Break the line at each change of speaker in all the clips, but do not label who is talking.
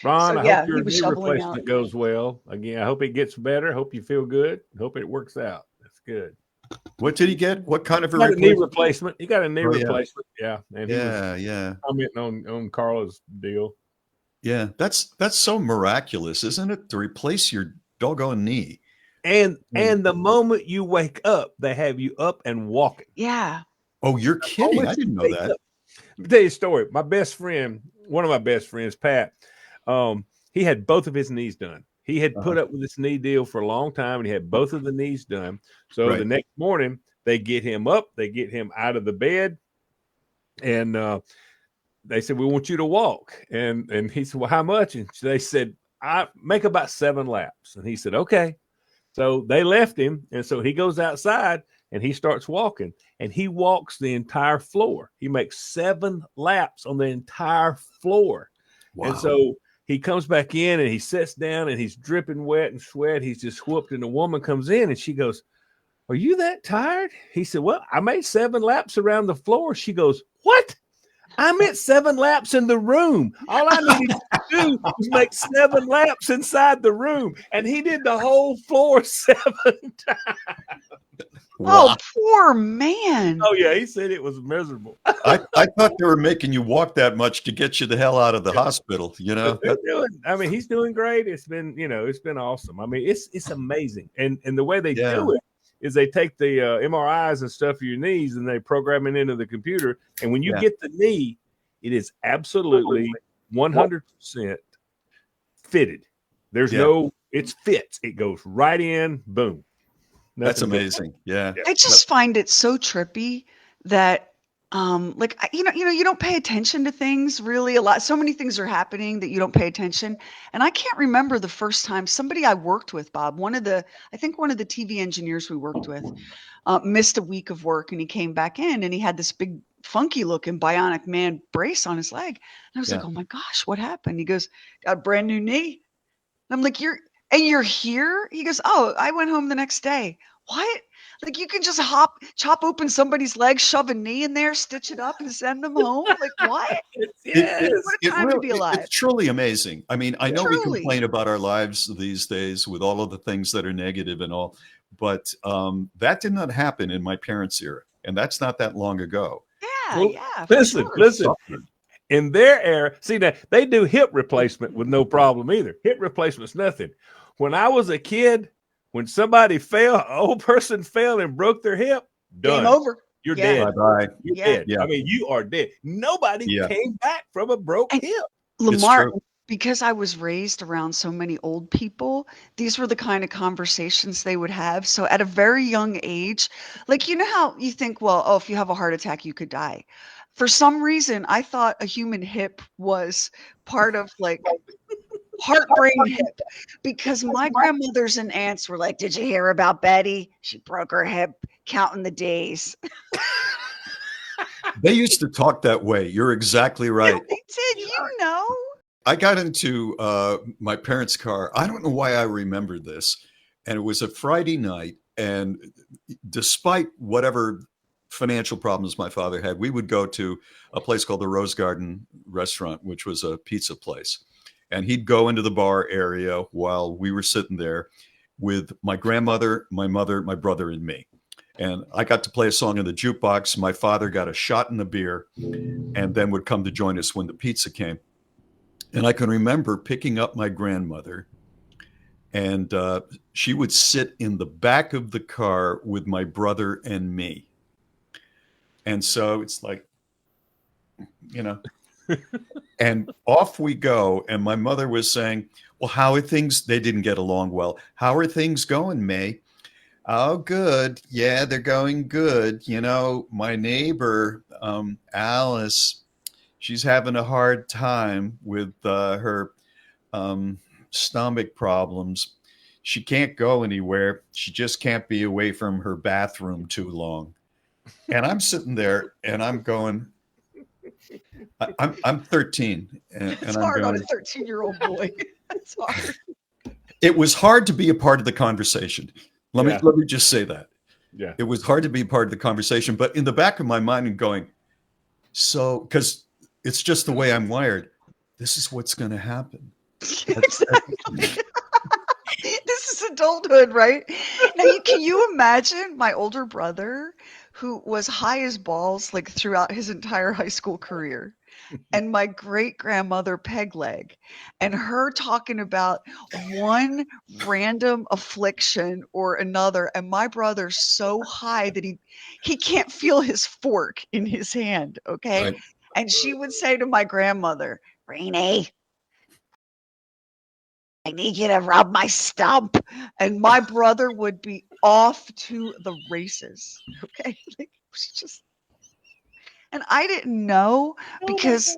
Ron,
So
I hope
yeah, he
your
was
knee
shoveling out.
replacement goes well. Again, I hope it gets better. Hope you feel good. Hope it works out. That's good.
What did he get? What kind of a
He got a knee
replacement?
replacement. He got a knee
Oh yeah,
replacement. Yeah, and he was
yeah.
commenting on Carla's deal.
Yeah, that's so miraculous, isn't it? To replace your doggone knee.
And
I mean,
the moment you wake up, they have you up and walking.
Yeah.
oh, you're
The
kidding. I
moment you
didn't know
wake
that.
up. Let me tell you a story. My best friend, one of my best friends, Pat, he had both of his knees done. He had
Uh-huh.
put up with this knee deal for a long time, and he had both of the knees done. So the
Right.
next morning, they get him up, they get him out of the bed, and they said, "We want you to walk." And he said, "Well, how much?" And they said, "I make about 7 laps." And he said, "Okay." So they left him, and so he goes outside and he starts walking, and he walks the entire floor. He makes 7 laps on the entire floor. And
Wow.
so he comes back in and he sits down and he's dripping wet and sweat. He's just whooped. And the woman comes in and she goes, "Are you that tired?" He said, "Well, I made 7 laps around the floor." She goes, "What? I meant 7 laps in the room. All I needed to do was make 7 laps inside the room." And he did the whole floor 7 times.
Oh,
Wow.
poor man.
Oh, yeah. He said it was miserable.
I thought they were making you walk that much to get you the hell out of the hospital, you know?
But they're doing, I mean, he's doing great. It's been, it's been awesome. I mean, it's amazing. And the way they
Yeah.
do it is they take the MRIs and stuff of your knees and they program it into the computer. And when you
Yeah.
get the knee, it is absolutely 100% fitted. There's
Yeah.
no, it's fits. It goes right in, boom.
That's
Nothing goes-
amazing. Yeah.
I just find it so trippy that you don't pay attention to things really a lot. So many things are happening that you don't pay attention. And I can't remember the first time somebody I worked with, Bob, I think one of the TV engineers we worked with, missed a week of work and he came back in and he had this big funky looking bionic man brace on his leg. And I was like,
Yeah.
"Oh my gosh, what happened?" He goes, "Got a brand new knee." And I'm like, "You're here?" He goes, "Oh, I went home the next day." What? Like you can just chop open somebody's leg, shove a knee in there, stitch it up, and send them home? Like what?
Yes.
What a time to be alive.
It's truly amazing. I mean, I know we
Truly.
complain about our lives these days with all of the things that are negative and all, but that did not happen in my parents' era, and that's not that long ago.
Yeah,
Well,
yeah. For
listen,
sure.
listen.
Suffered.
In their era, see that they do hip replacement with no problem either. Hip replacement's nothing. When I was a kid, when somebody fell, an old person fell and broke their hip, done.
Game over.
You're
Yeah.
dead.
Bye-bye.
You're
Yeah.
dead.
Yeah.
I mean, you are dead. Nobody
Yeah.
came back from a broke
And-
hip.
Lamar,
true.
because I was raised around so many old people, these were the kind of conversations they would have. So at a very young age, like you know how you think, well, oh, if you have a heart attack, you could die. For some reason, I thought a human hip was part of like heart brain hip because my grandmothers and aunts were like, "Did you hear about Betty? She broke her hip counting the days."
They used to talk that way. You're exactly right.
They did, you know.
I got into my parents' car. I don't know why I remembered this. And it was a Friday night. And despite whatever financial problems my father had, we would go to a place called the Rose Garden Restaurant, which was a pizza place. And he'd go into the bar area while we were sitting there with my grandmother, my mother, my brother, and me. And I got to play a song in the jukebox. My father got a shot in the beer and then would come to join us when the pizza came. And I can remember picking up my grandmother, and she would sit in the back of the car with my brother and me. And so it's like, and off we go. And my mother was saying, "Well, how are things?" They didn't get along well. "How are things going, May?" "Oh, good. Yeah, they're going good. My neighbor, Alice, she's having a hard time with her stomach problems. She can't go anywhere. She just can't be away from her bathroom too long." And I'm sitting there and I'm going, I'm 13. And
It's
I'm
hard on
going,
a 13-year-old boy. It's hard.
it was hard to be a part of the conversation. Let me just say that.
Yeah.
It was hard to be part of the conversation, but in the back of my mind, I'm going, so, because it's just the way I'm wired. This is what's going to happen.
Exactly. This is adulthood, right? Now, can you imagine my older brother who was high as balls like throughout his entire high school career? And my great grandmother peg leg, and her talking about one random affliction or another, and my brother's so high that he can't feel his fork in his hand, okay?
Right.
And she would say to my grandmother, Rainey, I need you to rub my stump. And my brother would be off to the races. Okay. Like, it was just, and I didn't know because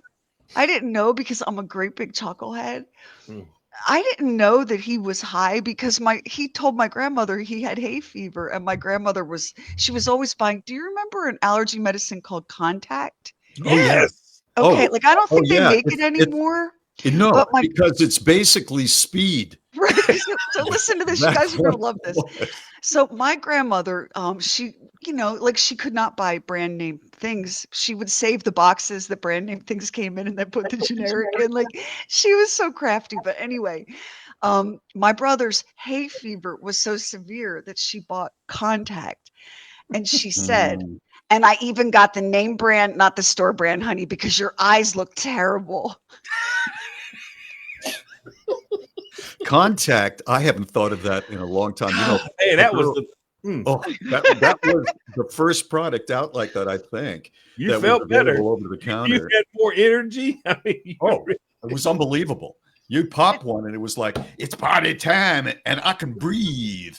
I'm a great big chucklehead.
Mm.
I didn't know that he was high because he told my grandmother he had hay fever, and my grandmother she was always buying. Do you remember an allergy medicine called Contact?
Oh yeah.
Yes.
Okay, like I don't
Oh
think they
yeah.
make it anymore.
No,
But my
because it's basically speed.
right. So listen to this. You
That's
guys are gonna
what
love
it
this.
was.
So my grandmother, she, like she could not buy brand name things. She would save the boxes that brand name things came in and then put the generic in. Like she was so crafty. But anyway, my brother's hay fever was so severe that she bought Contact. And she said,
Mm.
and I even got the name brand, not the store brand, honey, because your eyes look terrible.
Contact. I haven't thought of that in a long time.
Hey,
a
that was
girl-
the.
Oh, that was the first product out like that, I think.
You
that
felt
was
better.
available over the
You
counter.
had more energy. I mean,
It was unbelievable. You pop one and it was like, it's party time and I can breathe.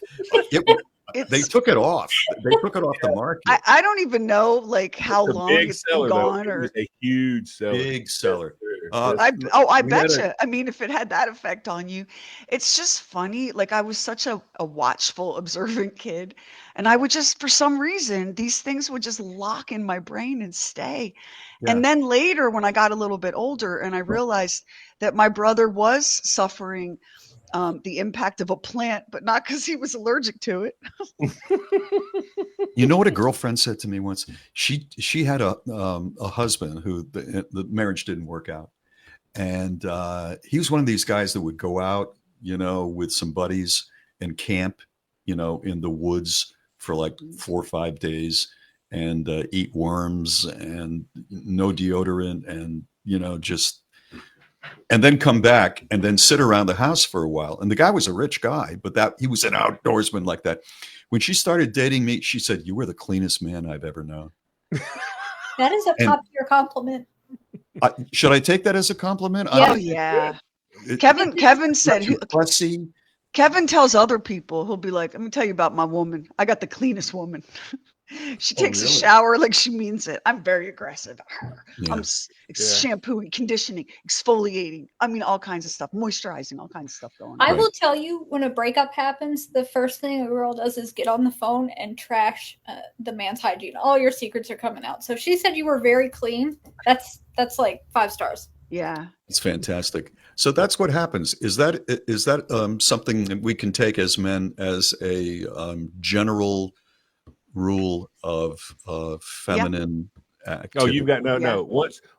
They took it off. They took it off the market.
I don't even know like how
it's a
long
big
it's been
seller,
gone
though. It
or
was a huge seller.
Big seller.
I
We
bet
had
you. I mean, if it had that effect on you, it's just funny. Like I was such a watchful, observant kid, and I would just, for some reason, these things would just lock in my brain and stay.
Yeah.
And then later, when I got a little bit older, and I realized that my brother was suffering the impact of a plant, but not because he was allergic to it.
You know what a girlfriend said to me once? She had a husband who the marriage didn't work out, and he was one of these guys that would go out, with some buddies and camp, in the woods for like 4 or 5 days, and eat worms and no deodorant, and and then come back and then sit around the house for a while. And the guy was a rich guy, but he was an outdoorsman like that. When she started dating me, she said, "You were the cleanest man I've ever known."
That is a top-tier compliment.
Should I take that as a compliment?
Yeah.
Oh yeah. Kevin said
fussy.
Kevin tells other people, he'll be like, "Let me tell you about my woman. I got the cleanest woman. She takes a shower like she means it. I'm very aggressive.
Yeah.
I'm shampooing, conditioning, exfoliating. I mean, all kinds of stuff, moisturizing, all kinds of stuff going on."
I will tell you, when a breakup happens, the first thing a girl does is get on the phone and trash the man's hygiene. All your secrets are coming out. So if she said you were very clean, that's like 5 stars.
Yeah.
It's fantastic. So that's what happens. Is that something that we can take as men as a general rule of feminine activity?
Oh, you've got no.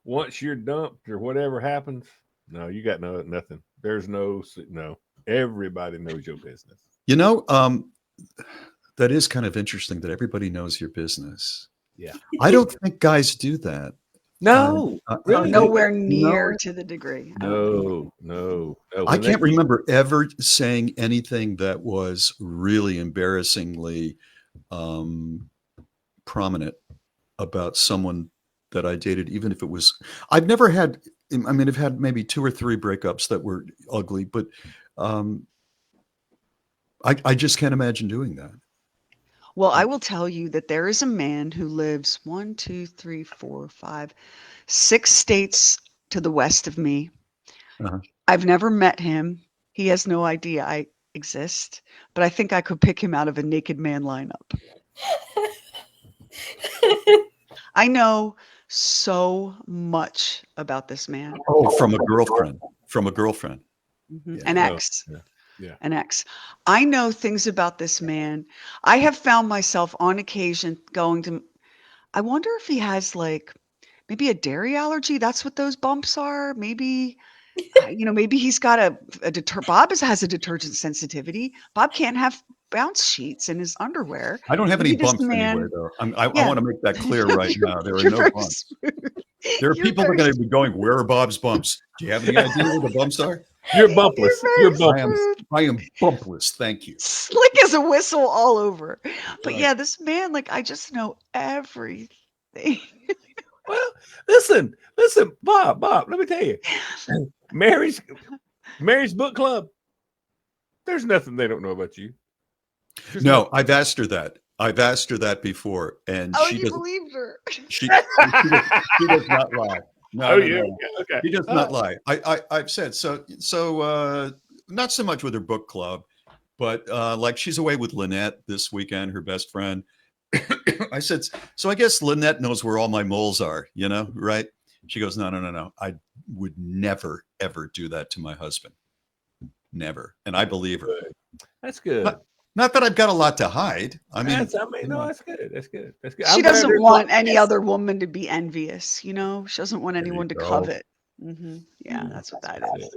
Once you're dumped or whatever happens, no, you got nothing. There's no. Everybody knows your business.
That is kind of interesting that everybody knows your business.
Yeah.
I don't think guys do that.
No, really,
nowhere near to the degree.
No.
I can't remember ever saying anything that was really embarrassingly prominent about someone that I dated, even if it was. I've never had. I mean, I've had maybe 2 or 3 breakups that were ugly, but I just can't imagine doing that.
Well, I will tell you that there is a man who lives 1, 2, 3, 4, 5, 6 states to the west of me.
Uh-huh.
I've never met him. He has no idea I exist, but I think I could pick him out of a naked man lineup. I know so much about this man.
Oh, from a girlfriend.
Mm-hmm. An ex.
Yeah.
An ex. I know things about this man. I have found myself on occasion I wonder if he has like maybe a dairy allergy. That's what those bumps are. Maybe Maybe he's got Bob has a detergent sensitivity. Bob can't have bounce sheets in his underwear.
I don't have any
Maybe this
bumps
man-
anywhere, though. I
Yeah.
want to make that clear
No,
right now. There are
you're
no
very
bumps.
smooth.
There are
You're
people that are
very
going to be going, where are Bob's bumps? Do you have any idea where the bumps are?
You're bumpless.
You're
You're
very
bumpless.
smooth.
I am bumpless. Thank you.
Slick as a whistle all over. But
Right.
yeah, this man, like, I just know everything.
Well, listen, Bob, let me tell you. Mary's book club. There's nothing they don't know about you. There's
No, I've asked her that. I've asked her that before, and
Oh,
she
you
doesn't.
believed her.
She does not lie. No,
Oh,
no,
yeah.
no.
Okay.
She does not lie. I've said so. Not so much with her book club, but like she's away with Lynette this weekend, her best friend. I said, so I guess Lynette knows where all my moles are, right? She goes, no. I would never, ever do that to my husband. Never. And I believe her.
That's good.
Not that I've got a lot to hide.
That's good. That's good.
She doesn't want any other woman to be envious, She doesn't want
There you
anyone to
go.
covet. Yeah, that's what that is.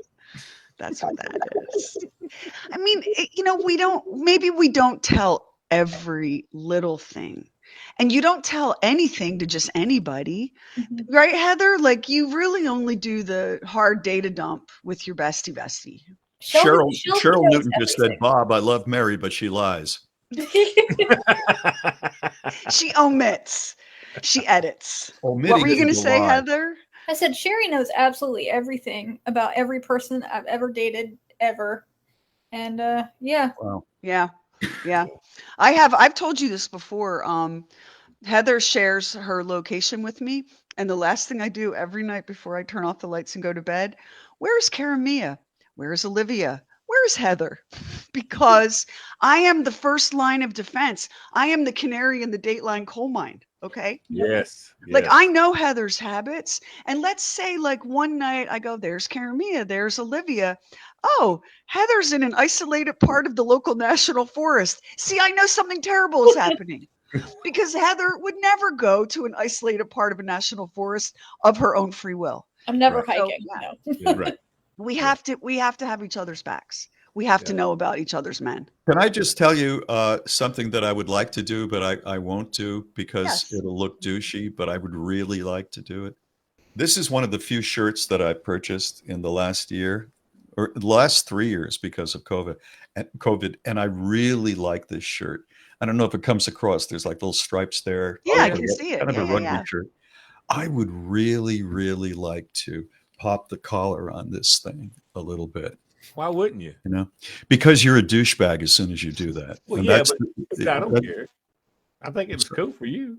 That's what that is. I mean, maybe we don't tell every little thing. And you don't tell anything to just anybody, right, Heather? Like, you really only do the hard data dump with your bestie.
Cheryl
knows
Newton just said,
everything.
Bob, I love Mary, but she lies.
She omits. She edits.
Omitting
What were you going to
is a
say,
lie.
Heather?
I said Sheri knows absolutely everything about every person I've ever dated ever. And yeah.
Wow.
Yeah. I've told you this before. Heather shares her location with me, and the last thing I do every night before I turn off the lights and go to bed, where's Karamia? Where's Olivia? Where's Heather? Because I am the first line of defense. I am the canary in the Dateline coal mine. Okay.
Yes.
Like, I know Heather's habits. And let's say, like, one night I go, there's Karamia, there's Olivia. Oh, Heather's in an isolated part of the local national forest. See, I know something terrible is happening. Because Heather would never go to an isolated part of a national forest of her own free will.
I'm never
Right.
hiking.
So, yeah.
No.
Yeah, right.
We have to have each other's backs. We have to know about each other's men.
Can I just tell you something that I would like to do, but I won't do because it'll look douchey, but I would really like to do it. This is one of the few shirts that I purchased in the last year or the last 3 years because of COVID. And I really like this shirt. I don't know if it comes across. There's like little stripes there.
Yeah, I can see it.
Kind of a rugby
Yeah.
shirt. I would really, really like to pop the collar on this thing a little bit.
Why wouldn't you?
Because you're a douchebag as soon as you do that.
Well,
And
yeah, but I don't care. I think it was cool for you.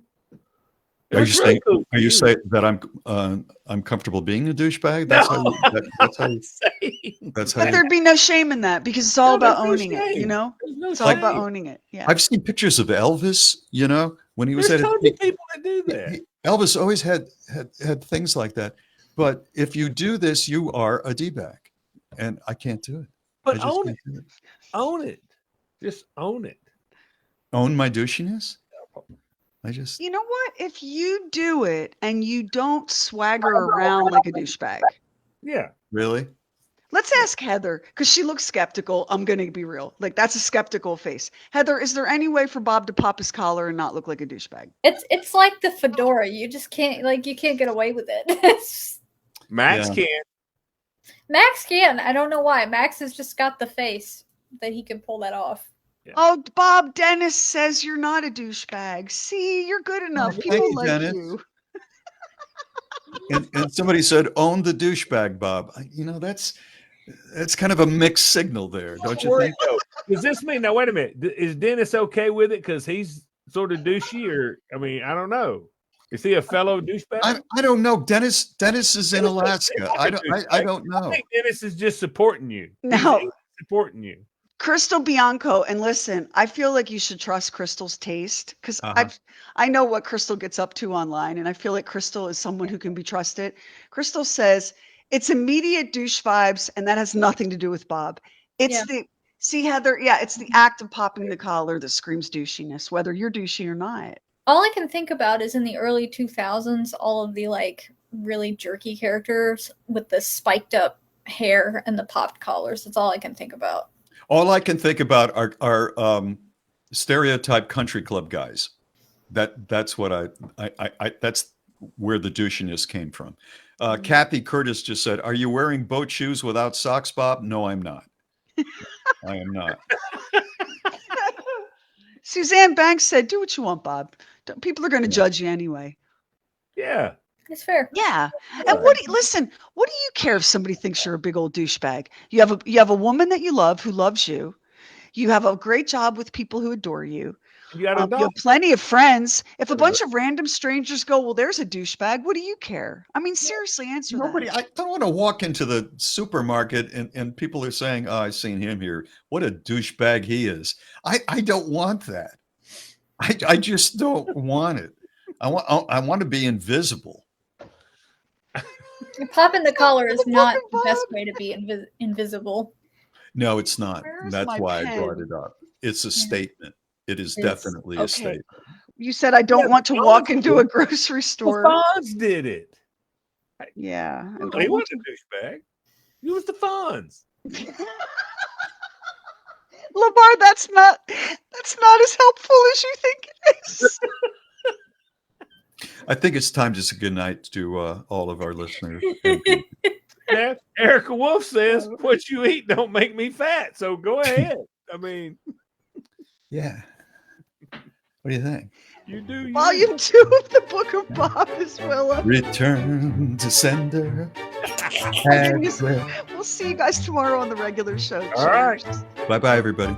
Are you saying that I'm comfortable being a douchebag? That's
No.
That's how
But
you,
thered be no shame in that because it's all about
there's no
owning it,
shame.
It's
There's
all
no
about
shame.
owning it. Yeah.
I've seen pictures of Elvis, when he was
There's
at
tons of people that do that.
Elvis always had things like that. But if you do this, you are a D-bag. And I can't do it.
But
I just
own
can't
it.
do it.
Own it. Just own it.
Own my douchiness?
You know what? If you do it and you don't swagger around like a douchebag.
Yeah.
Really?
Let's ask Heather because she looks skeptical. I'm going to be real. Like, that's a skeptical face. Heather, is there any way for Bob to pop his collar and not look like a douchebag?
It's like the fedora. You just can't you can't get away with it.
Max
Yeah.
can.
Max can. I don't know why. Max has just got the face that he can pull that off.
Yeah.
Oh, Bob, Dennis says you're not a douchebag. See, you're good enough.
thank
People
you,
like
Dennis.
you.
And somebody said, own the douchebag, Bob. That's kind of a mixed signal there, don't you think?
Does this mean now? Wait a minute. Is Dennis okay with it because he's sort of douchey, or I don't know. Is he a fellow douchebag?
I don't know. Dennis is in Alaska. I don't know.
I think Dennis is just supporting you.
No.
He's supporting you.
Crystal Bianco, and listen, I feel like you should trust Crystal's taste because I know what Crystal gets up to online, and I feel like Crystal is someone who can be trusted. Crystal says it's immediate douche vibes, and that has nothing to do with Bob. It's Heather, it's the act of popping the collar that screams douchiness, whether you're douchey or not.
All I can think about is in the early 2000s, all of the really jerky characters with the spiked up hair and the popped collars. That's all I can think about.
All I can think about are stereotype country club guys. That's what I that's where the douchiness came from. Kathy Curtis just said, "Are you wearing boat shoes without socks, Bob?" No, I'm not. I am not.
Suzanne Banks said, "Do what you want, Bob. People are going to judge you anyway."
Yeah.
It's fair.
Yeah. And listen, what do you care if somebody thinks you're a big old douchebag? You have a woman that you love who loves you. You have a great job with people who adore you.
You got a
You
dog.
have plenty of friends. If a bunch of random strangers go, well, there's a douchebag, what do you care? I mean, seriously, answer that.
I don't want to walk into the supermarket and people are saying, "Oh, I've seen him here. What a douchebag he is." I don't want that. I just don't want it. I want to be invisible.
Popping the collar is not the best way to be invisible.
No, it's not.
Where's
That's
my
why I
pen?
brought it up. It's a statement. It is
It's-
definitely a
Okay.
statement.
You said I don't want to walk into a grocery store.
Fonz did it.
Yeah. I don't
He
want
wasn't a douchebag. He was the Fonz.
Lamar, that's not as helpful as you think it is.
I think it's time to say good night to all of our listeners.
Yeah, Erica Wolf says, "What you eat don't make me fat." So go ahead. I mean,
Yeah. What do you think?
you do. You.
Volume 2 of the Book of Bob is Willa.
Return to sender.
We'll see you guys tomorrow on the regular show.
All right.
Cheers.
Bye-bye, everybody.